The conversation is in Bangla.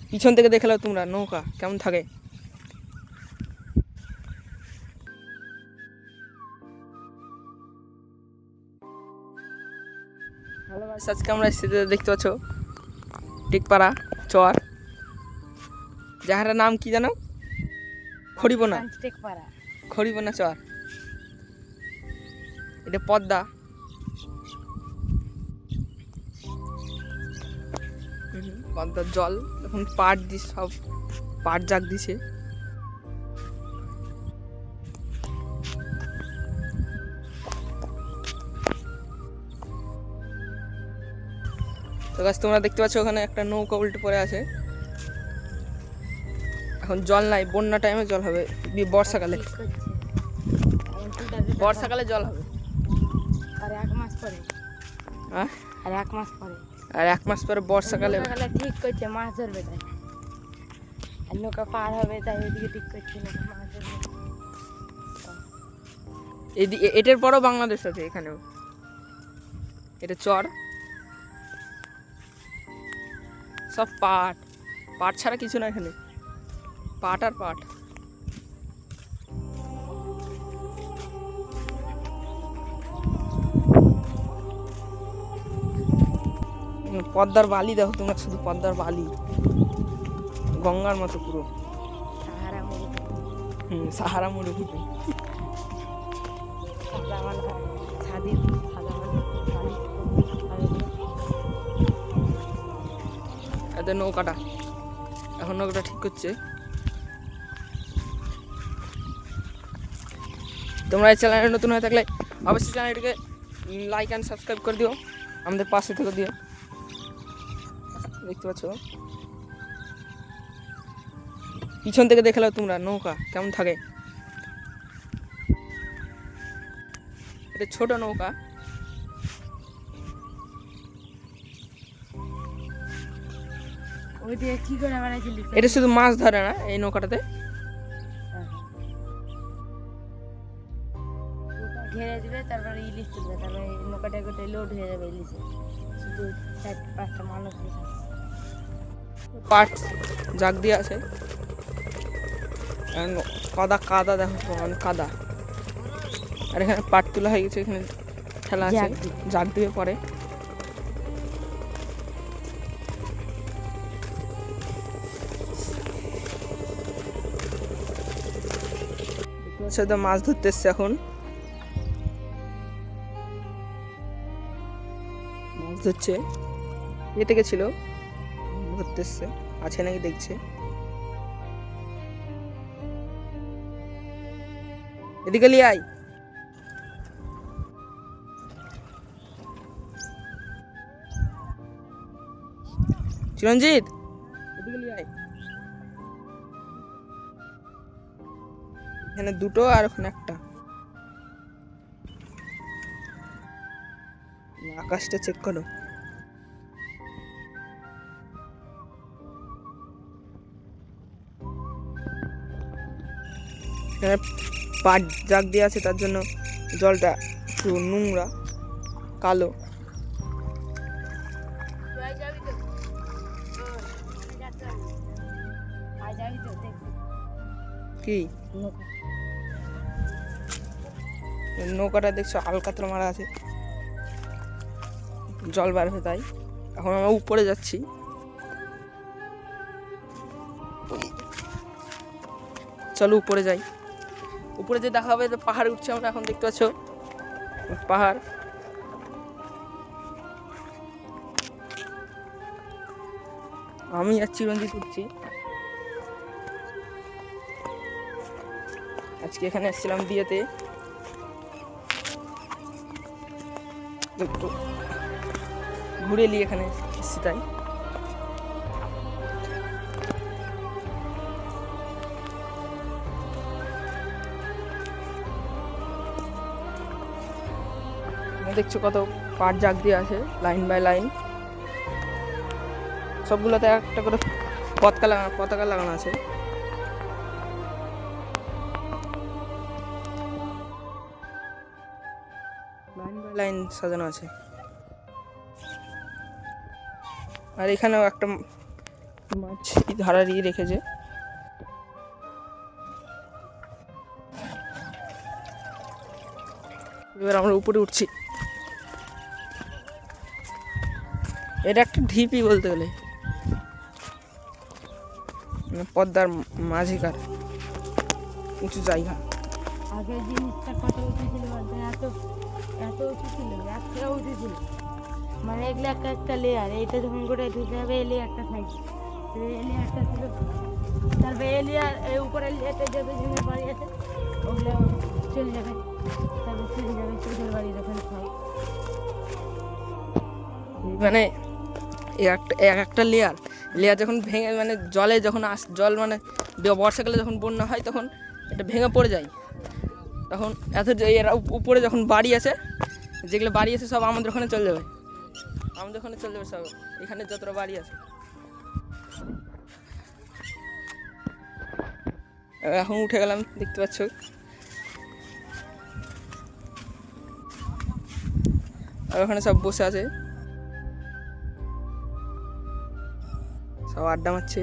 পিছন থেকে দেখে নাও তোমরা নৌকা কেমন থাকে। হ্যালো গাইস, আজকে আমরা এসেছি, দেখতে পাচ্ছ টিকপাড়া চর, যাহার নাম কি জানো? খড়িবোনা। খড়িবোনা চর, এটা পদ্মা। পদ্মার জল এখন পাট দিস, সব পাট জাগ দিছে। তো গাছ তোমরা দেখতে পাচ্ছ ওখানে একটা নৌকা উল্টে পড়ে আছে। এখন জল নাই, বন্যা টাইমে জল হবে, বর্ষাকালে। বর্ষাকালে জল হবে আর 1 মাস পরে। আর 1 মাস পরে, আর 1 মাস পরে বর্ষাকালে ঠিক করছে, মাছ ধরবে তাই। আর নৌকা পার হবে তাই ওইদিকে ঠিক করছে, নৌকা মাছ ধরবে। এটার পরও বাংলাদেশ আছে এখানেও। এটা চর, সব পাট। পাট ছাড়া কিছু না এখানে, পাট আর পাট। পদ্মার বালি দেখো তোমরা, শুধু পদ্মার বালি, গঙ্গার মতো পুরো। সাহারা মরুভূমি। এদের নৌকাটা, এখন নৌকাটা ঠিক করছে। তোমরা এই চ্যানেলে নতুন হয়ে থাকলে অবশ্যই চ্যানেলটিকে লাইক অ্যান্ড সাবস্ক্রাইব করে দিও, আমাদের পাশে থেকে দিও। দেখতে পাচ্ছ পিছন থেকে দেখে নাও তোমরা নৌকা কেমন থাকে। এটা ছোট নৌকা, কি করে বানাইছিলি? এটা শুধু মাছ ধরে না এই নৌকাটাতে, ঘেরে দিবে, তারপরে ইলিশ তুলবে, তারপরে নৌকাটা গোটে লোড হয়ে যাবে ইলিশে। শুধু 4-5টা মানুষ পাট জাগ দিয়ে আছে। কাদা কাদা দেখো, কাদা। আর এখানে পাট তোলা হয়ে গেছে, এখানে খেলা আছে, জাগ দিয়ে পরে। মাছ ধরতে এসছে, এখন মাছ ধরছে। এ থেকে ছিল ধরতে এসছে, আছে নাকি দেখছে। এদিকে নিয়ে আয়। চিরঞ্জিত, এদিকে নিয়ে আয়। এখানে দুটো আর ওখানে একটা। আকাশটা চেক করো, এখানে পাট জাগ দিয়ে আছে, তার জন্য জলটা একটু নোংরা কালো। কি নৌকাটা দেখছো আলকাতরা মারা আছে, জল বাড়বে তাই। এখন আমরা উপরে যাচ্ছি, চলো উপরে যাই। উপরে যে দেখা হবে পাহাড়ে উঠছি আমরা, এখন দেখতে পাচ্ছ পাহাড়। আমি আর চিরঞ্জিত উঠছি। আজকে এখানে এসেছিলাম বিয়েতে, একটু ঘুরে নিয়ে এখানে এসেছি তাই। দেখছো কত পাট জাগ দিয়ে আছে, লাইন বাই লাইন। সবগুলোতে একটা করে পতাকা লাগানো আছে। লাইন বাই লাইন সাজানো আছে। আর এখানেও একটা মাছ ধারারিয়ে রেখেছে। এবার আমরা উপরে উঠছি। এটা একটা ঢিপি বলতে গেলে, মানে পদ্মার মাঝিকার উঁচু জায়গা। আগে জিনিসটা কত উঁচু ছিল বলতে, এত এত উঁচু ছিল, একটা উঁচু ছিল, মানে এগুলো একটা একটা লেয়ার। এইটা যখন করে ঢুকে যাবে এই লেয়ারটা থাকবে, এই লেয়ারটা ছিল, তারপরে এই লেয়ার এই উপরে লেয়ারটা যত জনের বাড়ি আছে ওগুলো চলে যাবে, তারপর চলে যাবে চোখের বাড়ি যখন সব। মানে এক একটা লেয়ার যখন ভেঙে, মানে জলে যখন জল মানে বর্ষাকালে যখন বন্যা হয় তখন এটা ভেঙে পড়ে যায়। তখন এত এরা উপরে যখন বাড়ি আছে, যেগুলো বাড়ি আছে সব আমাদের ওখানে চলে যাবে, আমাদের ওখানে চলে যাবে সব, এখানে যতটা বাড়ি আছে। এখন উঠে গেলাম, দেখতে পাচ্ছ আর ওখানে সব বসে আছে, সব আড্ডা মারছে।